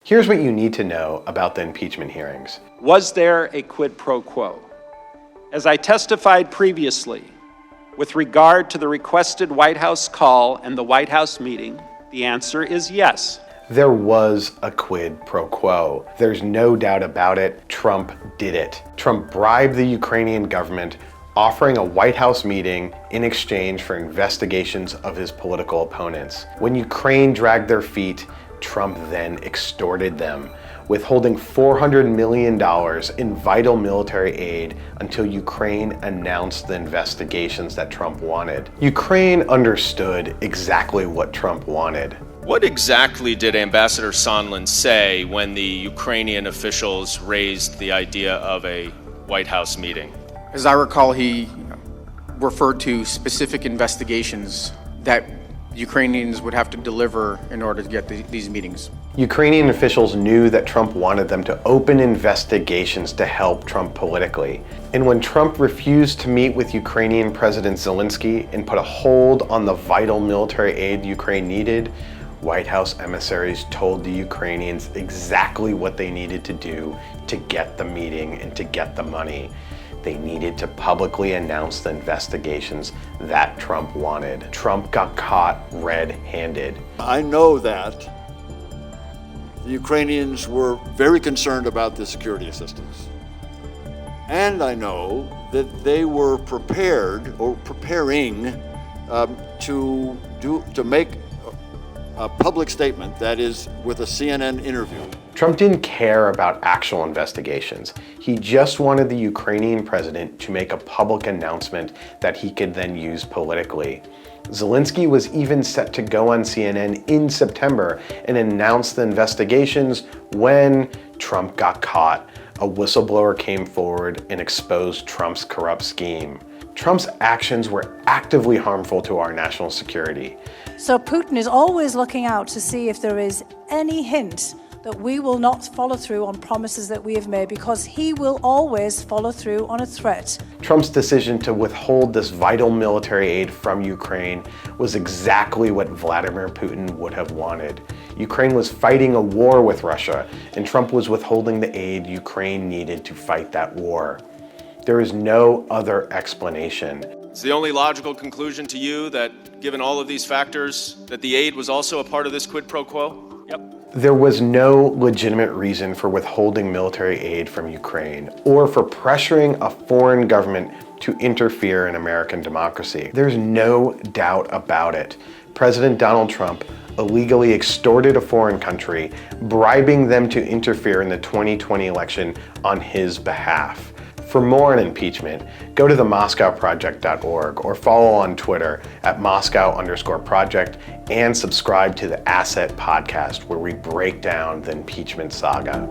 Here's what you need to know about the impeachment hearings. Was there a quid pro quo? As I testified previously, with regard to the requested White House call and the White House meeting, the answer is yes. There was a quid pro quo. There's no doubt about it. Trump did it. Trump bribed the Ukrainian government, offering a White House meeting in exchange for investigations of his political opponents. When Ukraine dragged their feet, Trump then extorted them, withholding $400 million in vital military aid until Ukraine announced the investigations that Trump wanted. Ukraine understood exactly what Trump wanted. What exactly did Ambassador Sondland say when the Ukrainian officials raised the idea of a White House meeting? As I recall, he referred to specific investigations that Ukrainians would have to deliver in order to get these meetings. Ukrainian officials knew that Trump wanted them to open investigations to help Trump politically. And when Trump refused to meet with Ukrainian President Zelensky and put a hold on the vital military aid Ukraine needed, White House emissaries told the Ukrainians exactly what they needed to do to get the meeting and to get the money. They needed to publicly announce the investigations that Trump wanted. Trump got caught red-handed. I know that the Ukrainians were very concerned about the security assistance. And I know that they were prepared or preparing to make a public statement, that is, with a CNN interview. Trump didn't care about actual investigations. He just wanted the Ukrainian president to make a public announcement that he could then use politically. Zelensky was even set to go on CNN in September and announce the investigations when Trump got caught. A whistleblower came forward and exposed Trump's corrupt scheme. Trump's actions were actively harmful to our national security. So Putin is always looking out to see if there is any hint that we will not follow through on promises that we have made, because he will always follow through on a threat. Trump's decision to withhold this vital military aid from Ukraine was exactly what Vladimir Putin would have wanted. Ukraine was fighting a war with Russia, and Trump was withholding the aid Ukraine needed to fight that war. There is no other explanation. Is the only logical conclusion to you that, given all of these factors, that the aid was also a part of this quid pro quo? Yep. There was no legitimate reason for withholding military aid from Ukraine or for pressuring a foreign government to interfere in American democracy. There's no doubt about it. President Donald Trump illegally extorted a foreign country, bribing them to interfere in the 2020 election on his behalf. For more on impeachment, go to themoscowproject.org or follow on Twitter at Moscow_project and subscribe to the Asset podcast, where we break down the impeachment saga.